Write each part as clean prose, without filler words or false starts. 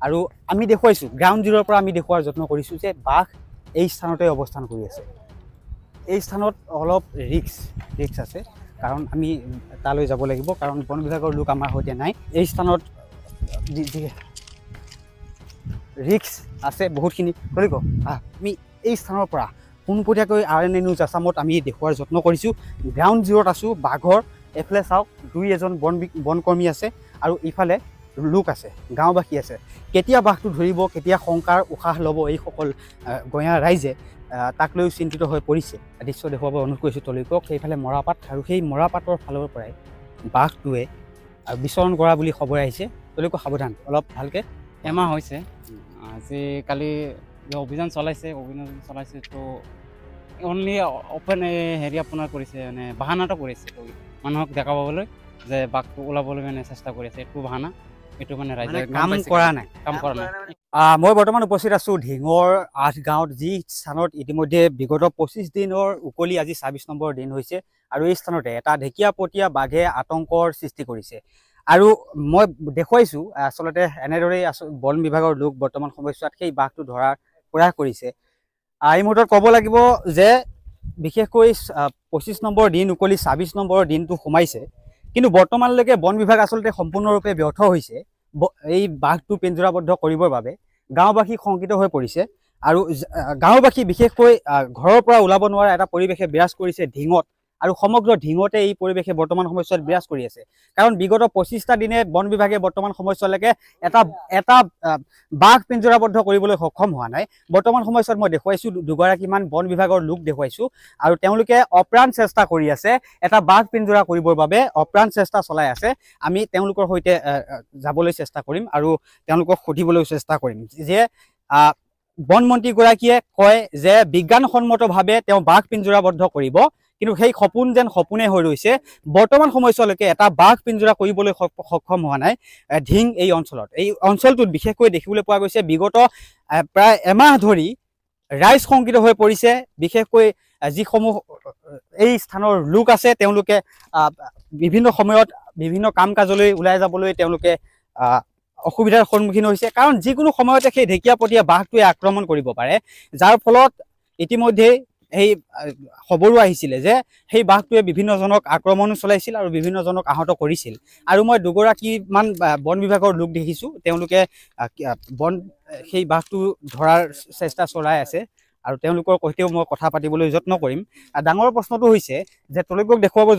আৰু আমি দেখুৱাইছোঁ গ্ৰাউণ্ড জিৰ'ৰ পৰা আমি দেখুৱাৰ যত্ন কৰিছোঁ যে বাঘ এই স্থানতে অৱস্থান কৰি আছে। এই স্থানত অলপ ৰিক্স আছে, কাৰণ আমি তালৈ যাব লাগিব, কাৰণ বন বিভাগৰ লোক আমাৰ সৈতে নাই। এই স্থানত ৰিক্স আছে বহুতখিনি। গতিকে আমি এই স্থানৰ পৰা পোনপটীয়াকৈ RNA নিউজ আছামত আমি দেখুৱাৰ যত্ন কৰিছোঁ। গ্ৰাউণ্ড জিৰ'ত আছোঁ বাঘৰ। এফালে চাওক, 2-এজন বনকৰ্মী আছে আৰু ইফালে লোক আছে, গাঁওবাসী আছে। কেতিয়া বাঘটো ধৰিব, কেতিয়া শংকাৰ উশাহ ল'ব এইসকল গঞা ৰাইজে, তাক লৈও চিন্তিত হৈ পৰিছে। দৃশ্য দেখুৱাব অনুৰোধ কৰিছোঁ তলৈকক। সেইফালে মৰাপাট, আৰু সেই মৰাপাটৰ ফালৰ পৰাই বাঘটোৱে বিচৰণ কৰা বুলি খবৰ আহিছে। তলৈকো সাৱধান, অলপ ভালকৈ। এমাহ হৈছে আজি কালি অভিযান চলাইছে তো অনলি অপেন হেৰি আপোনাৰ কৰিছে, মানে বাহানাটো কৰিছে তো মানুহক দেখা পাবলৈ যে বাঘটো ওলাবলৈ মানে চেষ্টা কৰিছে। এইটো বাহানা, এইটো মানে ৰাইজে কাম কৰা নাই। মই বৰ্তমান উপস্থিত আছোঁ ঢিঙৰ 8 গাঁৱত, যি স্থানত ইতিমধ্যে বিগত 25 দিনৰ উকলি আজি 26 নম্বৰ দিন হৈছে, আৰু এই স্থানতে এটা ঢেকীয়াপতীয়া বাঘে আতংকৰ সৃষ্টি কৰিছে। আৰু মই দেখুৱাইছোঁ আচলতে এনেদৰেই বন বিভাগৰ লোক বৰ্তমান সময়ছোৱাত সেই বাঘটো ধৰাৰ প্ৰয়াস কৰিছে। এই মুহূৰ্তত ক'ব লাগিব যে বিশেষকৈ 25 নম্বৰ দিন উকলি 26 নম্বৰৰ দিনটো সোমাইছে, কিন্তু বৰ্তমানলৈকে বন বিভাগ আচলতে সম্পূৰ্ণৰূপে ব্যৰ্থ হৈছে এই বাঘটো পিঞ্জৰাবদ্ধ কৰিবৰ বাবে। গাঁওবাসী শংকিত হৈ পৰিছে, আৰু গাঁওবাসী বিশেষকৈ ঘৰৰ পৰা ওলাব নোৱাৰা এটা পৰিৱেশে বিৰাজ কৰিছে ঢিঙত, আৰু সমগ্ৰ ঢিঙতে এই পৰিৱেশে বৰ্তমান সময়ছোৱাত বিৰাজ কৰি আছে। কাৰণ বিগত 25টা দিনে বন বিভাগে বৰ্তমান সময়ছোৱালৈকে এটা বাঘ পিঞ্জৰাবদ্ধ কৰিবলৈ সক্ষম হোৱা নাই। বৰ্তমান সময়ছোৱাত মই দেখুৱাইছোঁ দুগৰাকীমান বন বিভাগৰ লোক দেখুৱাইছোঁ, আৰু তেওঁলোকে অপ্ৰাণ চেষ্টা কৰি আছে এটা বাঘ পিঞ্জৰা কৰিবৰ বাবে, অপ্ৰাণ চেষ্টা চলাই আছে। আমি তেওঁলোকৰ সৈতে যাবলৈ চেষ্টা কৰিম আৰু তেওঁলোকক সুধিবলৈ চেষ্টা কৰিম যে বনমন্ত্ৰীগৰাকীয়ে কয় যে বিজ্ঞানসন্মতভাৱে তেওঁ বাঘ পিঞ্জৰাবদ্ধ কৰিব, কিন্তু সেই সপোন যেন সপোনে হৈ ৰৈছে। বৰ্তমান সময়ছোৱালৈকে এটা বাঘ পিঞ্জৰা কৰিবলৈ সক্ষম হোৱা নাই ঢিং এই অঞ্চলত। এই অঞ্চলটোত বিশেষকৈ দেখিবলৈ পোৱা গৈছে বিগত প্ৰায় এমাহ ধৰি ৰাইজ শংকিত হৈ পৰিছে। বিশেষকৈ যিসমূহ এই স্থানৰ লোক আছে, তেওঁলোকে বিভিন্ন সময়ত বিভিন্ন কাম কাজলৈ ওলাই যাবলৈ তেওঁলোকে অসুবিধাৰ সন্মুখীন হৈছে, কাৰণ যিকোনো সময়তে সেই ঢেকীয়াপতীয়া বাঘটোৱে আক্ৰমণ কৰিব পাৰে, যাৰ ফলত ইতিমধ্যে সেই খবৰো আহিছিলে যে সেই বাঘটোৱে বিভিন্নজনক আক্ৰমণো চলাইছিল আৰু বিভিন্নজনক আহত কৰিছিল। আৰু মই দুগৰাকীমান বন বিভাগৰ লোক দেখিছোঁ, তেওঁলোকে সেই বাঘটো ধৰাৰ চেষ্টা চলাই আছে, আৰু তেওঁলোকৰ সৈতেও মই কথা পাতিবলৈ যত্ন কৰিম। ডাঙৰ প্ৰশ্নটো হৈছে যে তলৈকক দেখুৱাবৰ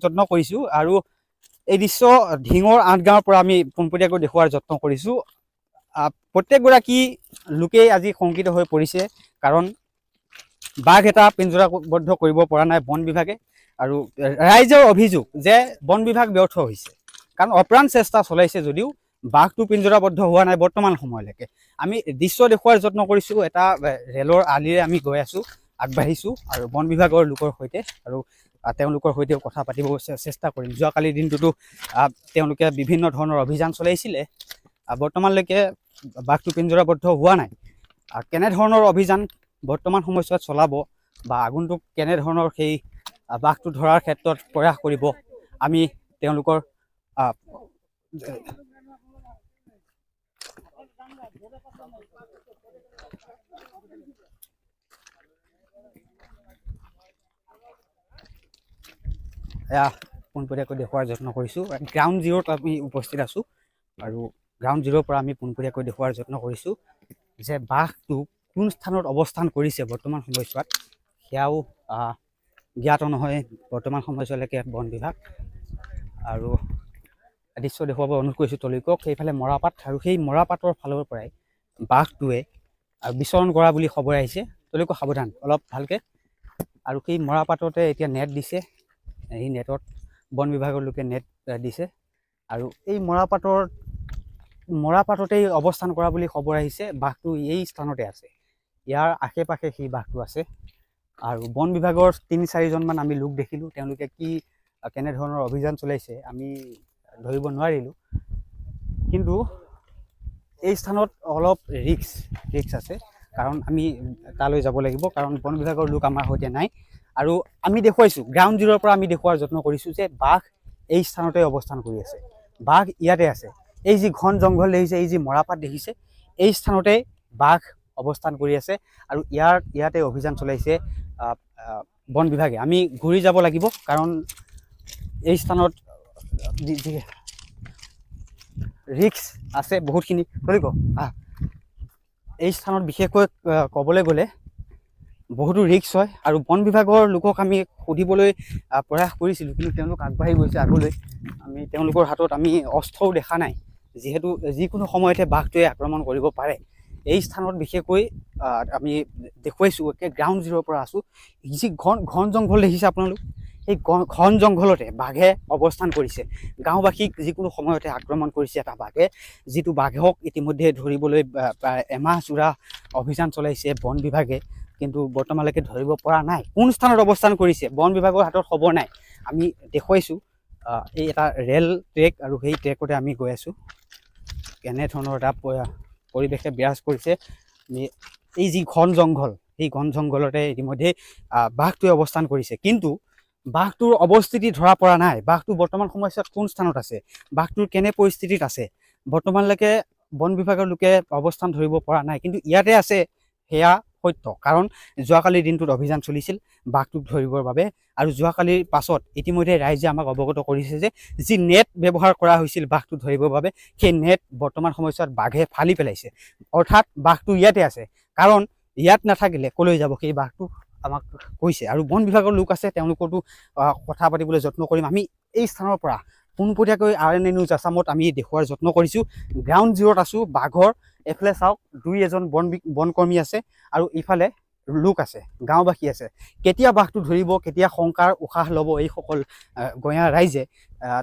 যত্ন কৰিছোঁ, আৰু এই দৃশ্য ঢিঙৰ 8 গাঁৱৰ পৰা আমি পোনপটীয়াকৈ দেখুৱাৰ যত্ন কৰিছোঁ। প্ৰত্যেকগৰাকী লোকেই আজি শংকিত হৈ পৰিছে, কাৰণ বাঘ এটা পিঞ্জৰাবদ্ধ কৰিব পৰা নাই বন বিভাগে, আৰু ৰাইজৰ অভিযোগ যে বন বিভাগ ব্যৰ্থ হৈছে, কাৰণ অপ্ৰাণ চেষ্টা চলাইছে যদিও বাঘটো পিঞ্জৰাবদ্ধ হোৱা নাই বৰ্তমান সময়লৈকে। আমি দৃশ্য দেখুৱাৰ যত্ন কৰিছোঁ, এটা ৰেলৰ আলিৰে আমি গৈ আছোঁ, আগবাঢ়িছোঁ, আৰু বন বিভাগৰ লোকৰ সৈতে, আৰু তেওঁলোকৰ সৈতেও কথা পাতিব চেষ্টা কৰিম। যোৱাকালিৰ দিনটোতো তেওঁলোকে বিভিন্ন ধৰণৰ অভিযান চলাইছিলে, বৰ্তমানলৈকে বাঘটো পিঞ্জৰাবদ্ধ হোৱা নাই। কেনেধৰণৰ অভিযান বৰ্তমান সময়ছোৱাত চলাব, বা আগন্তুক কেনেধৰণৰ সেই বাঘটো ধৰাৰ ক্ষেত্ৰত প্ৰয়াস কৰিব, আমি তেওঁলোকৰ পোনপটীয়াকৈ দেখুৱাৰ যত্ন কৰিছোঁ। গ্ৰাউণ্ড জিৰ'ত আমি উপস্থিত আছোঁ, আৰু গ্ৰাউণ্ড জিৰ'ৰ পৰা আমি পোনপটীয়াকৈ দেখুৱাৰ যত্ন কৰিছোঁ যে বাঘটো কোন স্থানত অৱস্থান কৰিছে বৰ্তমান সময়ছোৱাত, সেয়াও জ্ঞাত নহয় বৰ্তমান সময়ছোৱালৈকে বন বিভাগ। আৰু দৃশ্য দেখুৱাব অনুৰোধ কৰিছোঁ তলৈকক। সেইফালে মৰাপাট, আৰু সেই মৰাপাটৰ ফালৰ পৰাই বাঘটোৱে বিচৰণ কৰা বুলি খবৰ আহিছে। তলৈকো সাৱধান, অলপ ভালকৈ। আৰু সেই মৰাপাটতে এতিয়া নেট দিছে, এই নেটত বন বিভাগৰ লোকে নেট দিছে, আৰু এই মৰাপাটতেই অৱস্থান কৰা বুলি খবৰ আহিছে। বাঘটো এই স্থানতে আছে, ইয়াৰ আশে পাশে সেই বাঘটো আছে। আৰু বন বিভাগৰ 3-4জনমান আমি লোক দেখিলোঁ, তেওঁলোকে কেনেধৰণৰ অভিযান চলাইছে আমি ধৰিব নোৱাৰিলোঁ, কিন্তু এই স্থানত অলপ ৰিক্স আছে, কাৰণ আমি তালৈ যাব লাগিব, কাৰণ বন বিভাগৰ লোক আমাৰ সৈতে নাই। আৰু আমি দেখুৱাইছোঁ গ্ৰাউণ্ড জিৰ'ৰ পৰা আমি দেখুৱাৰ যত্ন কৰিছোঁ যে বাঘ এই স্থানতে অৱস্থান কৰি আছে, বাঘ ইয়াতে আছে। এই যি ঘন জংঘল দেখিছে, এই যি মৰাপাট দেখিছে, এই স্থানতে বাঘ অৱস্থান কৰি আছে আৰু ইয়াতে অভিযান চলাইছে বন বিভাগে। আমি ঘূৰি যাব লাগিব, কাৰণ এই স্থানত ৰিস্ক আছে বহুতখিনি। ধৰিব এই স্থানত বিশেষকৈ ক'বলৈ গ'লে বহুতো ৰিস্ক হয়, আৰু বন বিভাগৰ লোকক আমি সুধিবলৈ প্ৰয়াস কৰিছিলোঁ, কিন্তু তেওঁলোক আগবাঢ়ি গৈছে আগলৈ। আমি তেওঁলোকৰ হাতত আমি অস্ত্ৰও দেখা নাই, যিহেতু যিকোনো সময়তে বাঘটোৱে আক্ৰমণ কৰিব পাৰে। এই স্থানত বিশেষকৈ আমি দেখুৱাইছোঁ, একে গ্ৰাউণ্ড জিৰ'ৰ পৰা আছোঁ। যি ঘন জংঘল দেখিছে আপোনালোক, এই ঘন জংঘলতে বাঘে অৱস্থান কৰিছে। গাঁওবাসীক যিকোনো সময়তে আক্ৰমণ কৰিছে এটা বাঘে, যিটো বাঘক ইতিমধ্যে ধৰিবলৈ প্ৰায় এমাহজোৰা অভিযান চলাইছে বন বিভাগে, কিন্তু বৰ্তমানলৈকে ধৰিব পৰা নাই। কোন স্থানত অৱস্থান কৰিছে বন বিভাগৰ হাতত খবৰ নাই। আমি দেখুৱাইছোঁ এই এটা ৰেল ট্ৰেক, আৰু সেই ট্ৰেকতে আমি গৈ আছোঁ। কেনেধৰণৰ এটা পৰিৱেশে বিৰাজ কৰিছে। এই যি ঘন জংঘল, সেই ঘন জংঘলতে ইতিমধ্যে বাঘটোৱে অৱস্থান কৰিছে, কিন্তু বাঘটোৰ অৱস্থিতি ধৰা পৰা নাই। বাঘটো বৰ্তমান সময়ছোৱাত কোন স্থানত আছে, বাঘটোৰ কেনে পৰিস্থিতিত আছে, বৰ্তমানলৈকে বন বিভাগৰ লোকে অৱস্থান ধৰিব পৰা নাই। কিন্তু ইয়াতে আছে সেয়া সত্য, কাৰণ যোৱাকালিৰ দিনটোত অভিযান চলিছিল বাঘটোক ধৰিবৰ বাবে, আৰু যোৱাকালিৰ পাছত ইতিমধ্যে ৰাইজে আমাক অৱগত কৰিছে যে যি নেট ব্যৱহাৰ কৰা হৈছিল বাঘটো ধৰিবৰ বাবে, সেই নেট বৰ্তমান সময়ছোৱাত বাঘে ফালি পেলাইছে। অৰ্থাৎ বাঘটো ইয়াতে আছে, কাৰণ ইয়াত নাথাকিলে ক'লৈ যাব সেই বাঘটো আমাক কৈছে। আৰু বন বিভাগৰ লোক আছে, তেওঁলোকতো কথা পাতিবলৈ যত্ন কৰিম। আমি এই স্থানৰ পৰা পোনপটীয়াকৈ RNA নিউজ আছামত আমি দেখুওৱাৰ যত্ন কৰিছোঁ। গ্ৰাউণ্ড জিৰ'ত আছোঁ বাঘৰ। এফালে চাওক, এজন বনকৰ্মী আছে, আৰু ইফালে লোক আছে, গাঁওবাসী আছে। কেতিয়া বাঘটো ধৰিব, কেতিয়া শংকাৰ উশাহ ল'ব এইসকল গঞা ৰাইজে,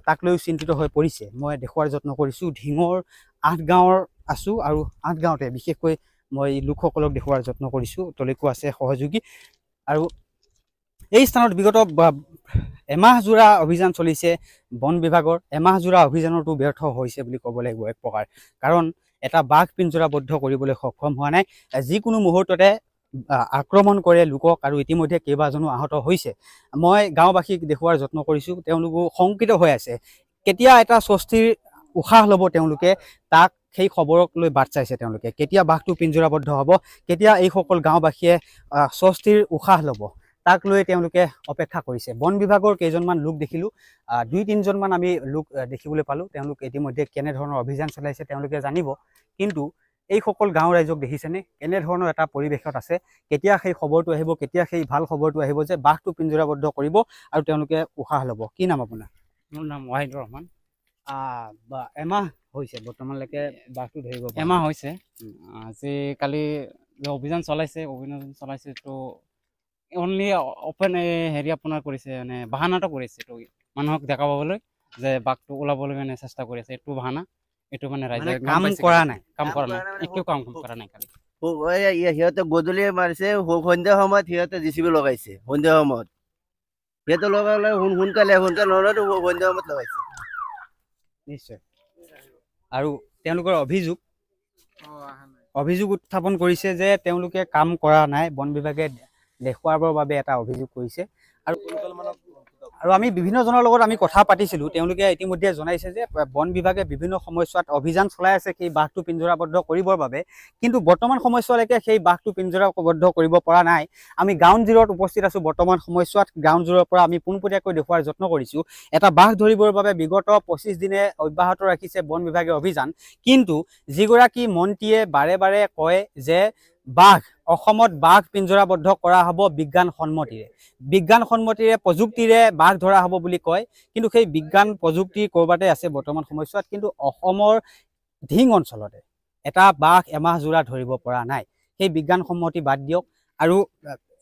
তাক লৈও চিন্তিত হৈ পৰিছে। মই দেখুওৱাৰ যত্ন কৰিছোঁ। ঢিঙৰ 8 গাঁৱৰ আছোঁ, আৰু 8 গাঁৱতে বিশেষকৈ মই লোকসকলক দেখুওৱাৰ যত্ন কৰিছোঁ। তলৈকো আছে সহযোগী। আৰু এই স্থানত বিগত এমাহজোৰা অভিযান চলিছে বন বিভাগৰ। এমাহজোৰা অভিযানতো ব্যৰ্থ হৈছে বুলি ক'ব লাগিব এক প্ৰকাৰ, কাৰণ এটা বাঘ পিঞ্জৰাবদ্ধ কৰিবলৈ সক্ষম হোৱা নাই। যিকোনো মুহূৰ্ততে আক্ৰমণ কৰে লোকক, আৰু ইতিমধ্যে কেইবাজনো আহত হৈছে। মই গাঁওবাসীক দেখুওৱাৰ যত্ন কৰিছোঁ। তেওঁলোকো শংকিত হৈ আছে। কেতিয়া এটা স্বস্তিৰ উশাহ ল'ব তেওঁলোকে, তাক সেই খবৰক লৈ বাট চাইছে তেওঁলোকে। কেতিয়া বাঘটো পিঞ্জৰাবদ্ধ হ'ব, কেতিয়া এইসকল গাঁওবাসীয়ে স্বস্তিৰ উশাহ ল'ব, তাক লৈ তেওঁলোকে অপেক্ষা কৰিছে। বন বিভাগৰ কেইজনমান লোক দেখিলোঁ, 2-3জনমান আমি লোক দেখিবলৈ পালোঁ। তেওঁলোক ইতিমধ্যে কেনেধৰণৰ অভিযান চলাইছে তেওঁলোকে জানিব। কিন্তু এইসকল গাঁও ৰাইজক দেখিছেনে কেনেধৰণৰ এটা পৰিৱেশত আছে। কেতিয়া সেই খবৰটো আহিব, কেতিয়া সেই ভাল খবৰটো আহিব যে বাঘটো পিঞ্জৰাবদ্ধ কৰিব আৰু তেওঁলোকে উশাহ ল'ব। কি নাম আপোনাৰ? মোৰ নাম ৱাহিদুৰ ৰহমান। এমাহ হৈছে বৰ্তমানলৈকে বাঘটো ধৰিব? এমাহ হৈছে। আজি কালি অভিযান চলাইছে তো অনলি অপেন হেৰি আপোনাৰ কৰিছে, মানে বাহানাটো কৰিছে তো মানুহক দেখা পাবলৈ যে বাঘটো ওলাবলৈ মানে চেষ্টা কৰি আছে। এইটো বাহানা, এইটো মানে ৰাইজে কাম কৰা নাই, একো কাম কৰা নাই। কালি সিহঁতে গধূলি মাৰিছে, সন্ধ্যা সময়ত সিহঁতে JCB লগাইছে। সন্ধ্যা সময়ত সিহঁতে লগালে সোনকালে নহ'লেতো সন্ধ্যা সময়ত লগাইছে। নিশ্চয়। আৰু তেওঁলোকৰ অভিযোগ উত্থাপন কৰিছে যে তেওঁলোকে কাম কৰা নাই, বন বিভাগে দেখুৱাবৰ বাবে এটা অভিযোগ কৰিছে। আৰু আমি বিভিন্নজনৰ লগত আমি কথা পাতিছিলোঁ। তেওঁলোকে ইতিমধ্যে জনাইছে যে বন বিভাগে বিভিন্ন সময়ছোৱাত অভিযান চলাই আছে সেই বাঘটো পিঞ্জৰাবদ্ধ কৰিবৰ বাবে, কিন্তু বৰ্তমান সময়ছোৱালৈকে সেই বাঘটো পিঞ্জৰাবদ্ধ কৰিব পৰা নাই। আমি গ্ৰাউণ্ড জিৰ'ত উপস্থিত আছোঁ বৰ্তমান সময়ছোৱাত। গ্ৰাউণ্ড জিৰ'ৰ পৰা আমি পোনপটীয়াকৈ দেখুওৱাৰ যত্ন কৰিছোঁ। এটা বাঘ ধৰিবৰ বাবে বিগত 25 দিনে অব্যাহত ৰাখিছে বন বিভাগে অভিযান, কিন্তু যিগৰাকী মন্ত্ৰীয়ে বাৰে বাৰে কয় যে অসমত বাঘ পিঞ্জৰাবদ্ধ কৰা হ'ব বিজ্ঞানসন্মতিৰে প্ৰযুক্তিৰে বাঘ ধৰা হ'ব বুলি কয়, কিন্তু সেই বিজ্ঞান প্ৰযুক্তি ক'ৰবাতে আছে বৰ্তমান সময়ছোৱাত। কিন্তু অসমৰ ঢিং অঞ্চলতে এটা বাঘ এমাহজোৰা ধৰিব পৰা নাই। সেই বিজ্ঞানসন্মতি বাদ দিয়ক। আৰু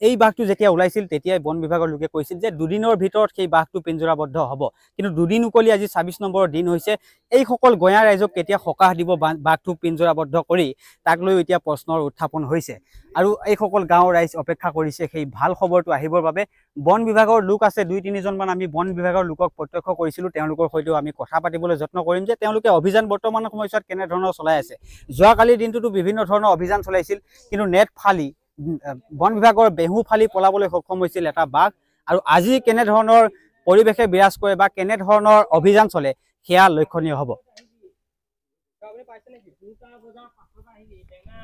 এই বাঘটো যেতিয়া ওলাইছিল তেতিয়াই বন বিভাগৰ লোকে কৈছিল যে 2 দিনৰ ভিতৰত সেই বাঘটো পিঞ্জৰাবদ্ধ হ'ব, কিন্তু 2 দিন উকলি আজি 26 নম্বৰৰ দিন হৈছে। এইসকল গঞা ৰাইজক কেতিয়া সকাহ দিব বাঘটো পিঞ্জৰাবদ্ধ কৰি, তাক লৈ এতিয়া প্ৰশ্নৰ উত্থাপন হৈছে। আৰু এইসকল গাঁৱৰ ৰাইজ অপেক্ষা কৰিছে সেই ভাল খবৰটো আহিবৰ বাবে। বন বিভাগৰ লোক আছে 2-3জনমান, আমি বন বিভাগৰ লোকক প্ৰত্যক্ষ কৰিছিলোঁ। তেওঁলোকৰ সৈতেও আমি কথা পাতিবলৈ যত্ন কৰিম যে তেওঁলোকে অভিযান বৰ্তমান সময়ছোৱাত কেনেধৰণৰ চলাই আছে। যোৱাকালিৰ দিনটোতো বিভিন্ন ধৰণৰ অভিযান চলাইছিল, কিন্তু নেট ফালি বন বিভাগৰ বেহু ফালি পলাবলৈ সক্ষম হৈছিল এটা বাঘ। আৰু আজি কেনেধৰণৰ পৰিৱেশে বিৰাজ কৰে বা কেনেধৰণৰ অভিযান চলে সেয়া লক্ষণীয় হ'ব। পাইছে নেকি 2টা বজাৰ পাছত আহি টেঙা